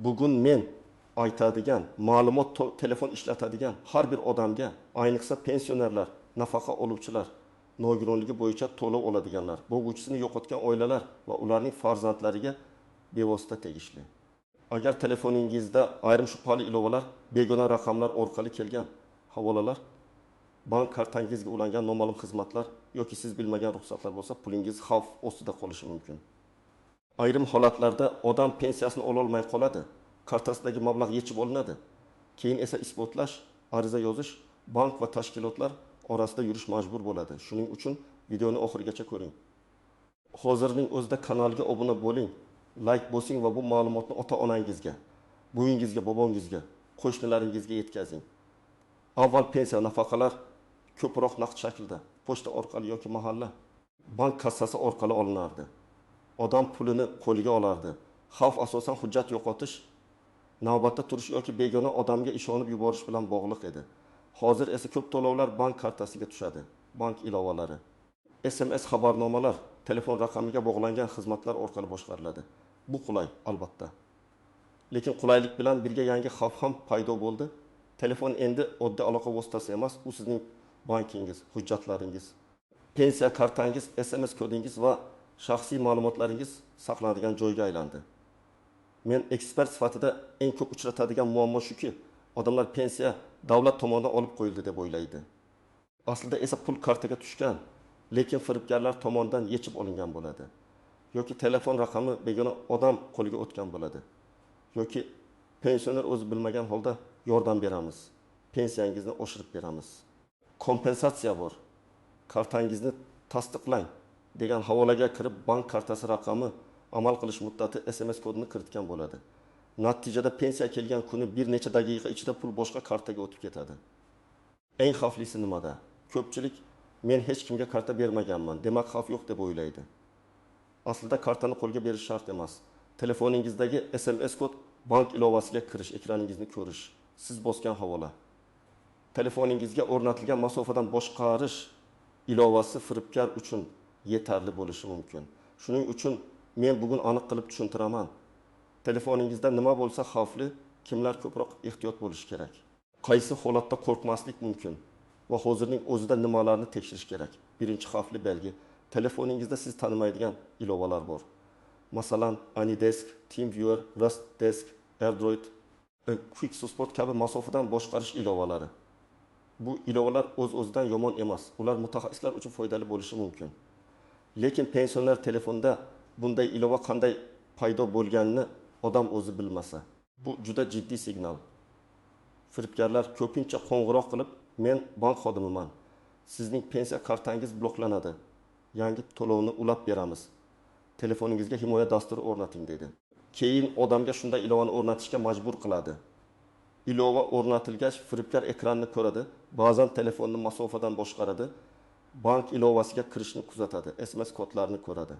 bugun men aytadigan, ma'lumot telefon ishlatadigan har bir odamga, ayniqsa pensionerlar, nafaqa oluvchilar, nogironligi bo'yicha to'lov oladiganlar, bo'g'uvchisini yo'qotgan oilalar va ularning farzandlariga bevosita tegishli. Agar telefoningizda ayrim shubhali ilovalar, begona raqamlar orqali kelgan havolalar, bank kartangizga ulangan noma'lum xizmatlar yoki siz bilmagan ruxsatlar bo'lsa, pulingiz xavf ostida qolishi mumkin. Ayrim holatlarda odam pensiyasini ola olmay qoladi, kartasidagi mablag' yechib olinadi. Keyin esa isbotlash, ariza yozish, bank va tashkilotlar orasida yurish majbur bo'ladi. Shuning uchun videoni oxirigacha ko'ring. Hozirning o'zida kanalga obuna bo'ling, like bosing va bu ma'lumotni ota-onangizga, buvingizga, bobongizga, qo'shnilaringizga yetkazing. Avval pensiya nafaqalar ko'proq naqd shaklda, pochta orqali yoki mahalla, bank kassasi orqali olinardi. Odam pulini qo'liga olardi. Xavf asosan hujjat yo'qotish, navbatda turish yoki begona odamga ishonib yuborish bilan bog'liq edi. Hozir esa ko'p to'lovlar bank kartasiga tushadi. Bank ilovalari, SMS xabarnomalar telefon raqamiga bog'langan xizmatlar orqali boshqariladi. Bu qulay, albatta. Lekin qulaylik bilan birga yangi xavf ham paydo bo'ldi. Telefon endi oddiy aloqa vositasi emas, u sizning bankingiz, hujjatlaringiz, pensiya kartangiz, SMS kodingiz va shaxsiy ma'lumotlaringiz saqlanadigan joyga aylandi. Men ekspert sifatida eng ko'p uchratadigan muammo shuki, odamlar pensiya davlat tomonidan olib qo'yildi deb o'ylaydi. Aslida esa pul kartaga tushgan, lekin firibgarlar tomonidan yechib olingan bo'ladi. Yoki telefon raqami begona odam qo'liga o'tgan bo'ladi. Yoki pensioner o'zi bilmagan holda yordam beramiz, pensiyangizni oshirib beramiz. Kompensatsiya bor. Kartangizni tasdiqlang degan havolaga kirib bank kartasi raqami, amal qilish muddati, SMS kodini kiritgan bo'ladi. Natijada pensiya kelgan kuni bir necha daqiqa ichida pul boshqa kartaga o'tib ketadi. Eng xavflisi nimada? Ko'pchilik men hech kimga karta bermaganman, demak xavf yo'q deb o'ylaydi. Aslida kartani qo'lga berish shart emas. Telefoningizdagi SMS kod bank ilovasiga kirish, ekraningizni ko'rish, siz bosgan havola. Telefoningizga o'rnatilgan masofadan boshqarish ilovasi firibgar uchun yetarli bo'lishi mumkin. Shuning uchun men bugun aniq qilib tushuntiraman. Telefoningizda nima bo'lsa xavfli, kimlar ko'proq ehtiyot bo'lishi kerak. Qaysi holatda qo'rqmaslik mumkin va hozirning o'zida nimalarni tekshirish kerak. Birinchi xavfli belgi, telefoningizda siz tanimaydigan ilovalar bor. Masalan, AnyDesk, TeamViewer, RustDesk, AirDroid, Quick Support kabi masofadan boshqarish ilovalari. Bu ilovalar o'z-o'zidan yomon emas. Ular mutaxassislar uchun foydali bo'lishi mumkin. Lekin pensioner telefonda bunday ilova qanday paydo bo'lganini odam o'zi bilmasa, bu juda jiddiy signal. Firibgarlar ko'pincha qo'ng'iroq qilib, men bank xodimiman, sizning pensiya kartangiz bloklanadi, yangi to'lovni ulab beramiz, telefoningizga himoya dasturi o'rnating dedi. Keyin odamga shunday ilovani o'rnatishga majbur qiladi. Ilova o'rnatilgach, firibgar ekranni ko'radi, ba'zan telefonni masofadan boshqaradi, bank ilovasiga kirishni kuzatadi, SMS kodlarini ko'radi.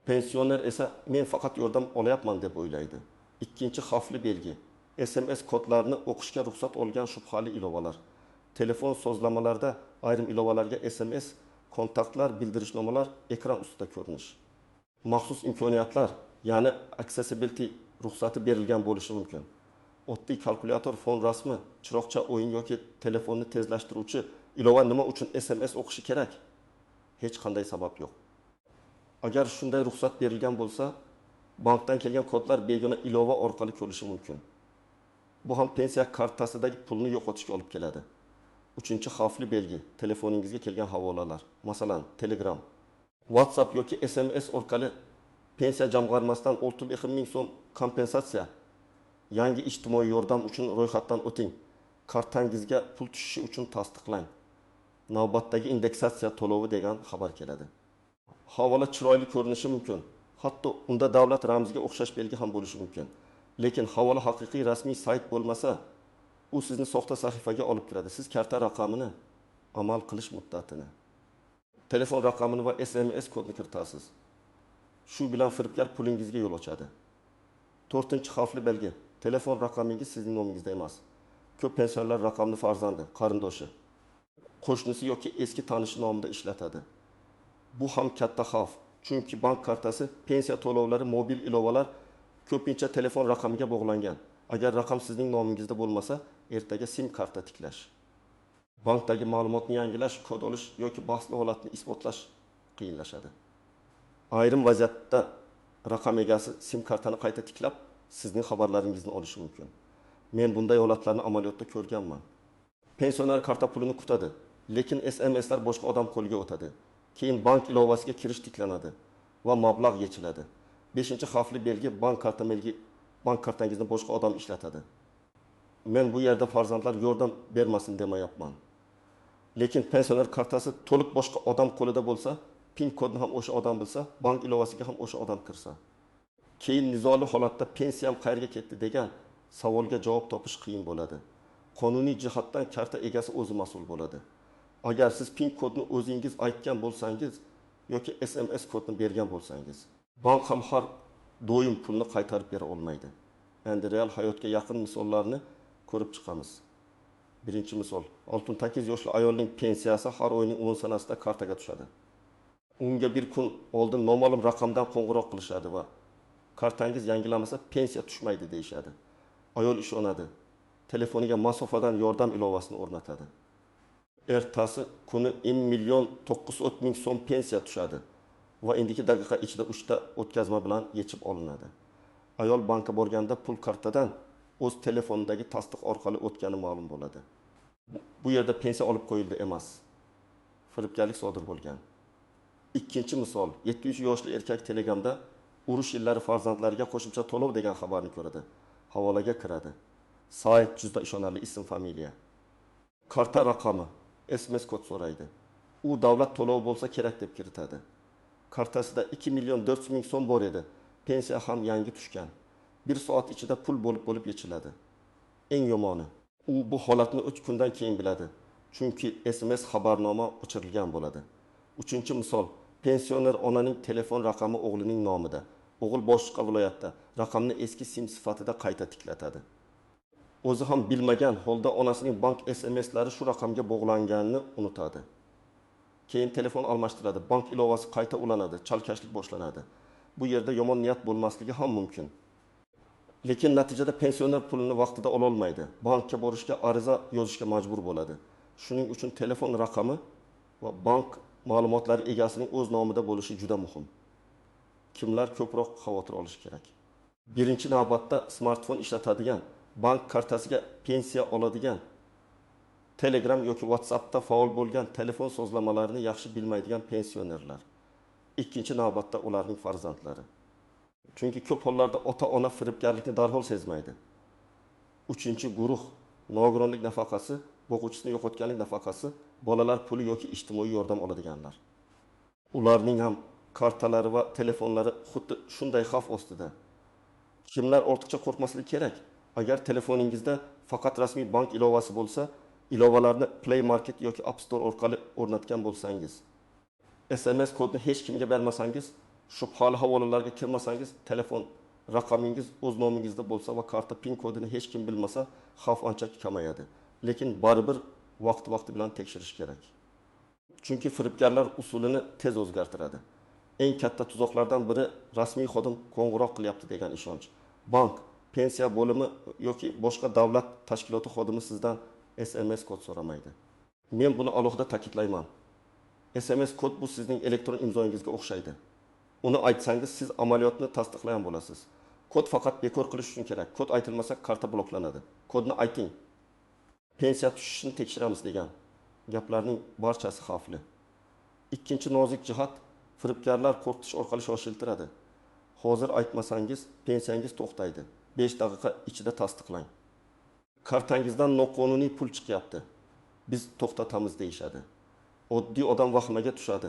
Pensioner esa men faqat yordam olyapman deb o'ylaydi. Ikkinchi xavfli belgi, SMS kodlarini o'qishga ruxsat olgan shubhali ilovalar. Telefon sozlamalarida ayrim ilovalarga SMS, kontaktlar, bildirishnomalar ekran ustida ko'rinish. Maxsus imkoniyatlar, ya'ni accessibility ruxsati berilgan bo'lishi mumkin. Oddiy kalkulyator, fon rasmi, chiroqcha o'yin yoki telefonni tezlashtiruvchi ilova nima uchun SMS o'qishi kerak? Hech qanday sabab yo'q. Agar shunday ruxsat berilgan bo'lsa, bankdan kelgan kodlar begona ilova orqali ko'rilishi mumkin. Bu ham pensiya kartasidagi pulni yo'qotishga olib keladi. Uchinchi xavfli belgi, telefoningizga kelgan havolalar. Masalan, Telegram, WhatsApp yoki SMS orqali pensiya jamg'armasidan 6,5 ming so'm kompensatsiya, yangi ijtimoiy yordam uchun ro'yxatdan o'ting, kartangizga pul tushishi uchun tasdiqlang, navbatdagi indeksatsiya to'lovi degan xabar keladi. Havola chiroyli ko'rinishi mumkin, hatto unda davlat ramziga o'xshash belgi ham bo'lishi mumkin. Lekin havola haqiqiy rasmiy sayt bo'lmasa, u sizni soxta sahifaga olib kiradi. Siz karta raqamini, amal qilish muddatini, telefon raqamini va SMS kodni kiritasiz. Shu bilan firibgar pulingizga yo'l ochadi. To'rtinchi xavfli belgi, telefon raqamingiz sizning nomingizda emas. Ko'p pensionerlar raqamni farzandi, qarindoshi, qo'shnisi yoki eski tanishi nomida ishlatadi. Bu ham katta xavf. Chunki bank kartasi, pensiya to'lovlari, mobil ilovalar ko'pincha telefon raqamiga bog'langan. Agar raqam sizning nomingizda bo'lmasa, ertaga SIM karta tiklash, bankdagi ma'lumotni yangilash, kod olish yoki bahsli holatni isbotlash qiyinlashadi. Ayrim vaziyatda raqam egasi SIM kartani qayta tiklab, sizning xabarlaringizni olishi mumkin. Men bunday holatlarni amaliyotda ko'rganman. Pensioner karta pulini kutadi, lekin SMSlar boshqa odam qo'liga o'tadi. Keyin bank ilovasiga kirish tiklanadi va mablag' yechiladi. 5-xavfli belgi bank kartangizni boshqa odam ishlatadi. Men bu yerda farzandlar yordam bermasin demayapman. Lekin pensioner kartasi to'liq boshqa odam qo'lida bo'lsa, PIN kodni ham o'sha odam bilsa, bank ilovasiga ham o'sha odam kirsa, keyin nizoli holatda pensiyam qayerga ketdi degan savolga javob topish qiyin bo'ladi. Qonuniy jihatdan karta egasi o'zi mas'ul bo'ladi. Agar siz PIN kodni o'zingiz aytgan bo'lsangiz yoki SMS kodni bergan bo'lsangiz, bank ham har doim pulni qaytarib bera olmaydi. Endi real hayotga yaqin misollarni ko'rib chiqamiz. Birinchi misol, 68 yoshli ayolning pensiyasi har oyning 10 sanasida kartaga tushadi. Unga bir kun oldin noma'lum raqamdan qo'ng'iroq qilishadi va kartangiz yangilanmasa pensiya tushmaydi deyishadi. Ayol ishonadi. Telefoniga masofadan yordam ilovasini o'rnatadi. Ertasi kuni 1.900.000 so'm pensiya tushadi va endiki daqiqa ichida 3 ta o'tkazma bilan yechib olinadi. Ayol bankka borganda pul kartadan o'z telefonidagi tasdiq orqali o'tgani ma'lum bo'ladi. Bu yerda pensiya olib qo'yildi emas, firibgarlik sodir bo'lgan. Ikkinchi misol, 700 yoshli erkak Telegramda urush yillari farzandlariga qo'shimcha to'lov degan xabarni ko'radi. Havolaga kiradi. Sayt juda ishonarli ism familiya. Karta raqami, SMS kod so'raydi. U davlat to'lovi bo'lsa kerak deb kiritadi. Kartasida 2.400.000 so'm bor edi. Pensiya ham yangi tushgan. 1 soat ichida pul bo'lib yechiladi. Eng yomoni, u bu holatni 3 kundan keyin biladi. Chunki SMS xabarnoma o'chirilgan bo'ladi. Uchinchi misol, pensioner onaning telefon raqami o'g'lining nomida. O'g'il boshqa viloyatda raqamni eski SIM sifatida qayta tiklatadi. O'zi ham bilmagan holda onasining bank SMSlari shu raqamga bog'langanini unutadi. Keyin telefon almashtiradi, bank ilovasi qayta ulanadi, chalkashlik boshlanadi. Bu yerda yomon niyat bo'lmasligi ham mumkin. Lekin natijada pensioner pulini vaqtida ola olmaydi. Bankka borishga ariza yozishga majbur bo'ladi. Shuning uchun telefon raqami va bank ma'lumotlari egasining o'z nomida bo'lishi juda muhim. Kimlar ko'proq xavotir olishi kerak? Birinchi navbatda smartfon ishlatadigan, bank kartasiga pensiya oladigan, Telegram yoki WhatsAppda faol bo'lgan telefon sozlamalarini yaxshi bilmaydigan pensionerlar. Ikkinchi navbatda ularning farzandlari. Chunki ko'p hollarda ota-ona firibgarlikni darhol sezmaydi. Uchinchi guruh, nogironlik nafaqasi, boquvchisini yo'qotganlik nafaqasi, bolalar puli yoki ijtimoiy yordam oladiganlar. Ularning ham kartalari va telefonlari xuddi shunday xavf ostida. Kimlar ortiqcha qo'rqmasligi kerak? Agar telefoningizda faqat rasmiy bank ilovasi bo'lsa, ilovalarni Play Market yoki App Store orqali o'rnatgan bo'lsangiz, SMS kodni hech kimga bermasangiz, shubhali havolalarga kirmasangiz, telefon raqamingiz o'z nomingizda bo'lsa va karta PIN kodini hech kim bilmasa, xavf ancha kamayadi. Lekin baribir vaqti bilan tekshirish kerak. Chunki firibgarlar usulini tez o'zgartiradi. Eng katta tuzoqlardan biri rasmiy xodim qo'ng'iroq qilyapti degan ishonch. Bank, pensiya bo'limi yoki boshqa davlat tashkiloti xodimi sizdan SMS kod so'ramaydi. Men buni alohida ta'kidlayman. SMS kod bu sizning elektron imzoingizga o'xshaydi. Uni aytsangiz siz amaliyotni tasdiqlagan bo'lasiz. Kod faqat bekor qilish uchun kerak. Kod aytilmasa karta bloklanadi. Kodni ayting. Pensiya tushishini tekshiramiz degan gaplarning barchasi xavfli. Ikkinchi nozik jihat, firibgarlar qo'rqitish orqali shoshiltiradi. Hozir aytmasangiz pensiyangiz to'xtaydi. 5 daqiqa ichida tasdiqlang. Kartangizdan noqonuniy pul chiqyapti. Biz to'xtatamiz deyishadi. Oddiy odam vahimaga tushadi.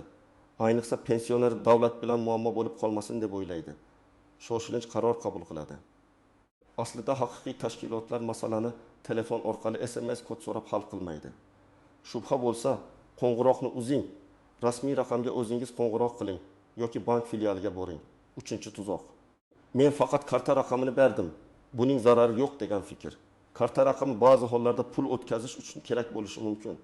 Ayniqsa pensioner davlat bilan muammo bo'lib qolmasin deb o'ylaydi. Shoshilinch qaror qabul qiladi. Aslida haqiqiy tashkilotlar masalani telefon orqali SMS kod so'rab hal qilmaydi. Shubha bo'lsa, qo'ng'iroqni uzing. Rasmiy raqamga o'zingiz qo'ng'iroq qiling yoki bank filialiga boring. Uchinchi tuzoq. Men faqat karta raqamini berdim. Buning zarari yo'q degan fikr. Karta raqami ba'zi hollarda pul o'tkazish uchun kerak bo'lishi mumkin.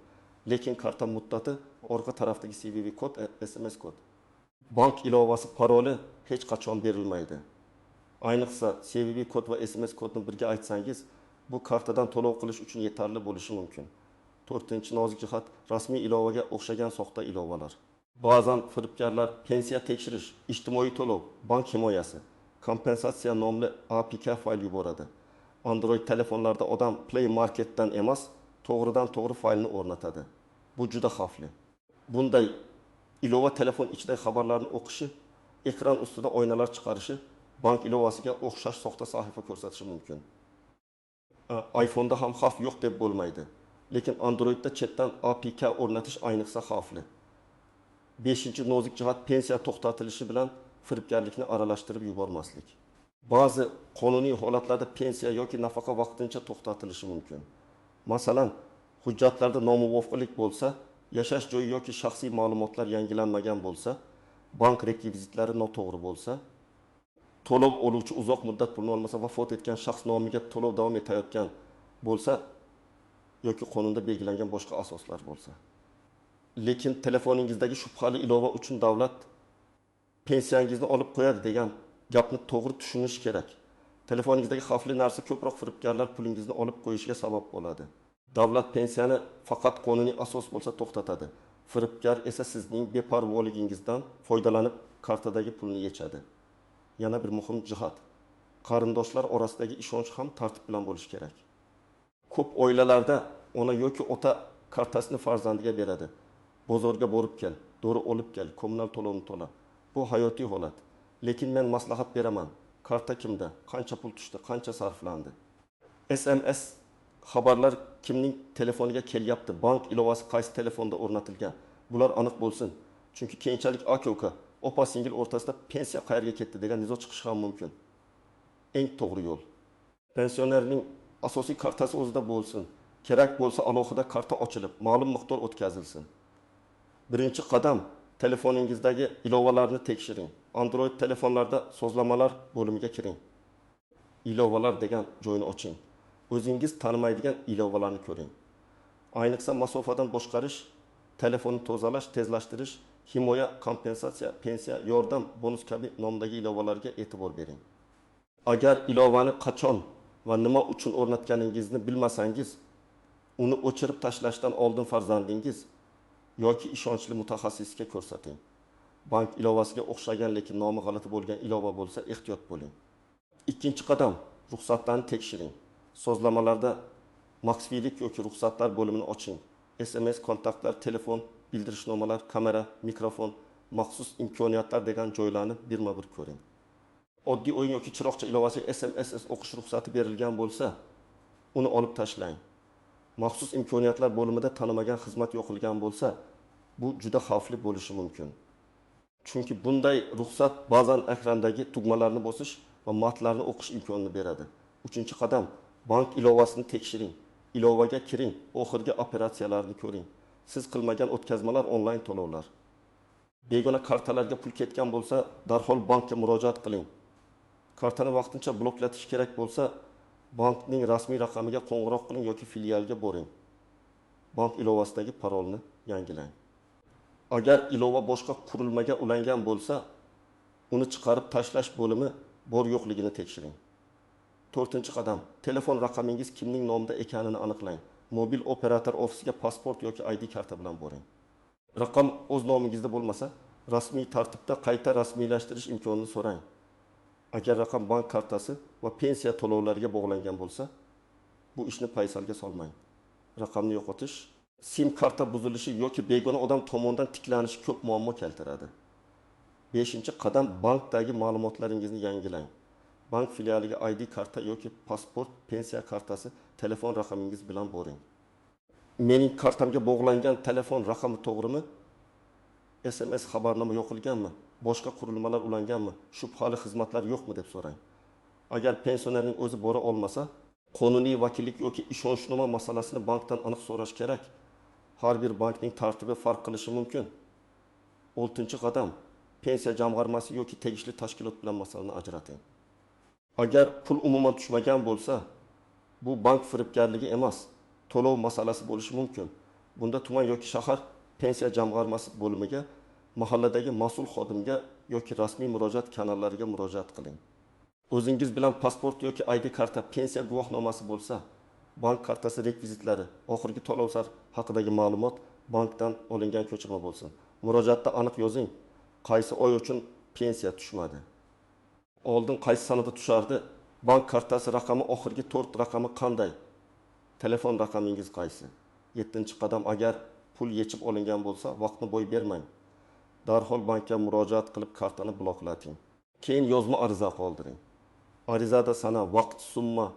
Lekin karta muddati, orqa tarafdagi CVV kod, SMS kod. Bank ilovasi paroli hech qachon berilmaydi. Ayniqsa CVV kod va SMS kodni birga aytsangiz, bu kartadan to'lov qilish uchun yetarli bo'lishi mumkin. 4-nozik jihat rasmiy ilovaga o'xshagan soxta ilovalar. Ba'zan firibgarlar pensiya tekshirish, ijtimoiy to'lov, bank himoyasi, kompensatsiya nomli APK fayl yuboradi. Android telefonlarda odam Play Marketdan emas, to'g'ridan-to'g'ri faylni o'rnatadi. Bu juda xavfli. Bunday ilova telefon ichidagi xabarlarni o'qishi, ekran ustida oynalar chiqarishi, bank ilovasiga o'xshash soxta sahifa ko'rsatishi mumkin. iPhone'da ham xavf yo'q deb bo'lmaydi. Lekin Androidda chetdan APK o'rnatish ayniqsa xavfli. 5-nozik jihat pensiya to'xtatilishi bilan firibgarlikni aralashtirib yubormaslik. Ba'zi qonuniy holatlarda pensiya yoki nafaqa vaqtincha to'xtatilishi mumkin. Masalan, hujjatlarda nomuvofiqlik bo'lsa, yashash joyi yoki shaxsiy ma'lumotlar yangilanmagan bo'lsa, bank rekvizitlari noto'g'ri bo'lsa, to'lov oluvchi uzoq muddat pulni olmasa, vafot etgan shaxs nomiga to'lov davom etayotgan bo'lsa yoki qonunda belgilangan boshqa asoslar bo'lsa. Lekin telefoningizdagi shubhali ilova uchun davlat pensiyangizni olib qo'yadi degan gapni to'g'ri tushunish kerak. Telefoningizdagi xavfli narsa ko'proq firibgarlar pulingizni olib qo'yishiga sabab bo'ladi. Davlat pensiyani faqat qonuniy asos bo'lsa to'xtatadi. Firibgar esa sizning beparvoligingizdan foydalanib kartadagi pulni yechadi. Yana bir muhim jihat. Qarindoshlar orasidagi ishonch ham tartib bilan bo'lishi kerak. Ko'p oilalarda ona yoki ota kartasini farzandiga beradi. Bozorga borib kel, dori olib kel, kommunal to'lovni to'la. Bu hayotiy holat. Lekin men maslahat beraman. Karta kimda? Qancha pul tushdi? Qancha sarflandi? SMS xabarlar kimning telefoniga kelyapti? Bank ilovasi qaysi telefonda o'rnatilgan? Bular aniq bo'lsin. Chunki keyinchalik aka-uka, opa-singil o'rtasida pensiya qayerga ketdi degan nizo chiqishi ham mumkin. Eng to'g'ri yo'l. Pensionerning asosiy kartasi o'zida bo'lsin. Kerak bo'lsa alohida karta ochilib, ma'lum miqdor o'tkazilsin. Birinchi qadam, telefoningizdagi ilovalarni tekshiring. Android telefonlarda sozlamalar bo'limiga kiring. Ilovalar degan joyni oching. O'zingiz tanimaydigan ilovalarni ko'ring. Ayniqsa masofadan boshqarish, telefonni tozalash, tezlashtirish, himoya, kompensatsiya, pensiya, yordam, bonus kabi nomdagi ilovalarga e'tibor bering. Agar ilovani qachon va nima uchun o'rnatganingizni bilmasangiz, uni o'chirib tashlashdan oldin farzandingiz yoki ishonchli mutaxassisga ko'rsating. Bank ilovasiga o'xshagan lekin nomi g'alati bo'lgan ilova bo'lsa, ehtiyot bo'ling. Ikkinchi qadam, ruxsatlarni tekshiring. Sozlamalarda maxfiylik yoki ruxsatlar bo'limini oching. SMS, kontaktlar, telefon, bildirishnomalar, kamera, mikrofon, maxsus imkoniyatlar degan joylarni birma-bir ko'ring. Oddiy o'yin yoki chiroqcha ilovasiga SMS o'qish ruxsati berilgan bo'lsa, uni olib tashlang. Maxsus imkoniyatlar bo'limida tanimagan xizmat yo'qilgan bo'lsa, bu juda xavfli bo'lishi mumkin. Chunki bunday ruxsat ba'zan ekrandagi tugmalarni bosish va matlarni o'qish imkonini beradi. 3-qadam, bank ilovasini tekshiring. Ilovaga kiring, oxirgi operatsiyalarni ko'ring. Siz qilmagan o'tkazmalar onlayn to'lovlar. Begona kartalarga pul ketgan bo'lsa, darhol bankka murojaat qiling. Kartani vaqtincha bloklatish kerak bo'lsa, bankning rasmiy raqamiga qo'ng'iroq qiling yoki filialga boring. Bank ilovasidagi parolni yangilang. Agar ilova boshqa qurilmaga ulangan bo'lsa, uni chiqarib tashlash bo'limi bor yo'qligini tekshiring. 4-qadam, telefon raqamingiz kimning nomida ekanini aniqlang. Mobil operator ofisiga pasport yoki ID karta bilan boring. Raqam o'z nomingizda bo'lmasa, rasmiy tartibda qayta rasmiylashtirish imkonini so'rang. Agar raqam bank kartasi va pensiya to'lovlariga bog'langan bo'lsa, bu ishni paysalga solmang. Raqamni yo'qotish, SIM karta buzilishi yoki begona odam tomonidan tiklanishi ko'p muammo keltiradi. 5-qadam, bankdagi ma'lumotlaringizni yangilang. Bank filialiga ID karta yoki pasport, pensiya kartasi, telefon raqamingiz bilan boring. Mening kartamga bog'langan telefon raqami to'g'rimi? SMS xabarnoma yo'qilganmi? Boshqa qurilmalar ulanganmi? Shubhali xizmatlar yo'qmi deb so'rang. Agar pensionerning o'zi bora olmasa, qonuniy vakillik yoki ishonchnoma masalasini bankdan aniq so'rash kerak. Har bir bankning tartibi farq qilishi mumkin. 6-qadam, pensiya jamg'armasi yoki tegishli tashkilot bilan masalani ajrating. Agar pul umuman tushmagan bo'lsa, bu bank firibgarligi emas, to'lov masalasi bo'lishi mumkin. Bunda tuman yoki shahar pensiya jamg'armasi bo'limiga, mahalladagi mas'ul xodimga yoki rasmiy murojaat kanallariga murojaat qiling. O'zingiz bilan pasport yoki ID karta, pensiya guvohnomasi bo'lsa, bank kartasi rekvizitlari, oxirgi to'lovlar haqidagi ma'lumot bankdan olingan ko'chirma bo'lsin. Murojaatda aniq yozing, qaysi oy uchun pensiya tushmadi. Oldin qaysi sanada tushardi? Bank kartasi raqami oxirgi 4 raqami qanday? Telefon raqamingiz qaysi? 7-qadam, agar pul yechib olingan bo'lsa, vaqtni bo'y bermang. Darhol bankka murojaat qilib kartani bloklating. Keyin yozma ariza qoldiring. Arizada sana, vaqt, summa,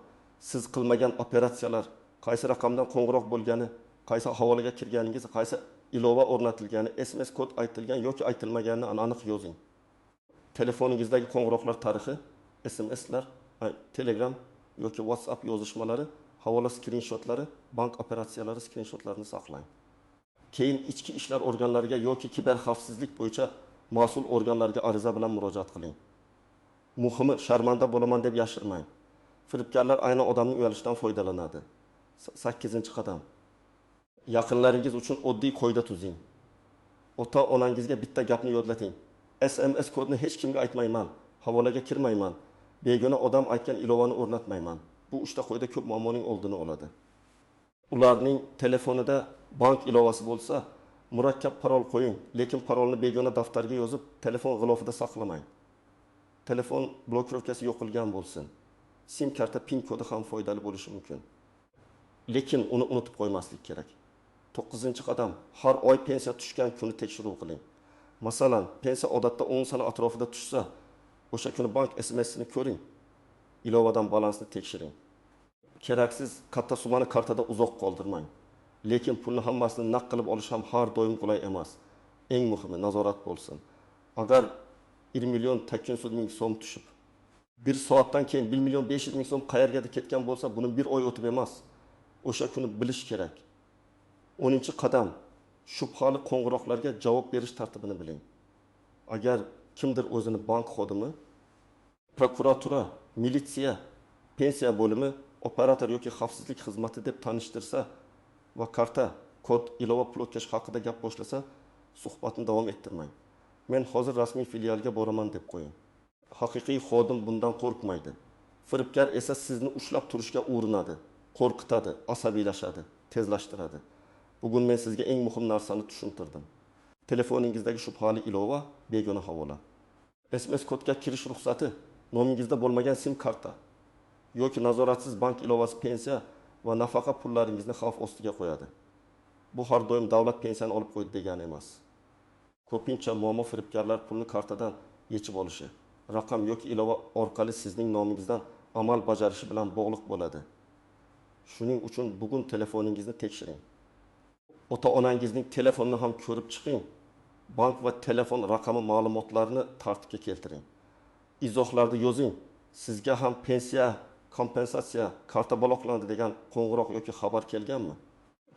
siz qilmagan operatsiyalar, qaysi raqamdan qo'ng'iroq bo'lgani, qaysi havolaga kirganingiz, qaysi ilova o'rnatilgani, SMS kod aytilgan yoki aytilmaganini aniq yozing. Telefoningizdagi qo'ng'iroqlar tarixi, SMS'lar, Telegram yoki WhatsApp yozishmalari, havola skrinshotlari, bank operatsiyalari skrinshotlarini saqlang. Keyin ichki ishlar organlariga yoki kiber xavfsizlik bo'yicha mas'ul organlarga ariza bilan murojaat qiling. Muhimi, sharmanda bo'laman deb yashirmang. Firibgarlar aynan odamning uyalishidan foydalanadi. 8-qadam. Yaqinlaringiz uchun oddiy qoida tuzing. Ota-onangizga bitta gapni yodlating. SMS kodni hech kimga aytmayman, havolaga kirmayman, begona odam aytgan ilovani o'rnatmayman. Bu 3 ta qoida ko'p muammoning oldini oladi. Ularning telefonida bank ilovasi bo'lsa, murakkab parol qo'ying, lekin parolni begona daftarga yozib, telefon g'ilofida saqlamang. Telefon blokirovkasi yo'qilgan bo'lsin. SIM karta PIN kodi ham foydali bo'lishi mumkin. Lekin uni unutib qo'ymaslik kerak. 9-qadam, har oy pensiya tushgan kuni tekshiruv qiling. Masalan, pensiya odatda 10 sana atrofida tushsa, o'sha kuni bank SMS'ini ko'ring. Ilovadan balansni tekshiring. Keraksiz katta summani kartada uzoq qoldirmang. Lekin pulni hammasini naqd qilib olish ham har doim qulay emas. Eng muhimi nazorat bo'lsin. Agar 1 million 800 ming so'm tushib, 1 soatdan keyin 1 million 500 ming so'm qayergadir ketgan bo'lsa, buni bir oy o'tib emas. O'sha kuni bilish kerak. 10-qadam, shubhali qo'ng'iroqlarga javob berish tartibini biling. Agar kimdir o'zini bank xodimi, prokuratura, militsiya, pensiya bo'limi, operator yoki xavfsizlik xizmati deb tanishtirsa va karta, kod, ilova pul o'tkazish haqida gap boshlasa, suhbatni davom ettirmang. Men hozir rasmiy filialga boraman deb qo'ying. Haqiqiy xodim bundan qo'rqmaydi. Firibgar esa sizni ushlab turishga urinadi, qo'rqitadi, asabiylashadi, tezlashtiradi. Bugun men sizga eng muhim narsani tushuntirdim. Telefoningizdagi shubhali ilova, begona havola. SMS kodga kirish ruxsati, nomingizda bo'lmagan SIM karta yoki nazoratsiz bank ilovasi pensiya va nafaqa pullaringizni xavf ostiga qo'yadi. Bu har doim davlat pensiyani olib qo'ydi degani emas. Ko'pincha muammo firibgarlar pulni kartadan yechib olishi, raqam yoki ilova orqali sizning nomingizdan amal bajarishi bilan bog'liq bo'ladi. Shuning uchun bugun telefoningizni tekshiring. Ota-onangizning telefonini ham ko'rib chiqing. Bank va telefon raqami ma'lumotlarini tartibga keltiring. Izohlarda yozing. Sizga ham pensiya, kompensatsiya, karta bloklandi degan qo'ng'iroq yoki xabar kelganmi?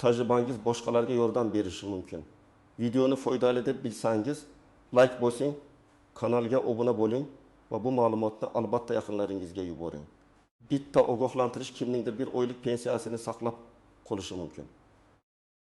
Tajribangiz boshqalarga yordam berishi mumkin. Videoni foydali deb bilsangiz, like bosing, kanalga obuna bo'ling va bu ma'lumotni albatta yaqinlaringizga yuboring. Bitta ogohlantirish kimningdir bir oylik pensiyasini saqlab qolishi mumkin.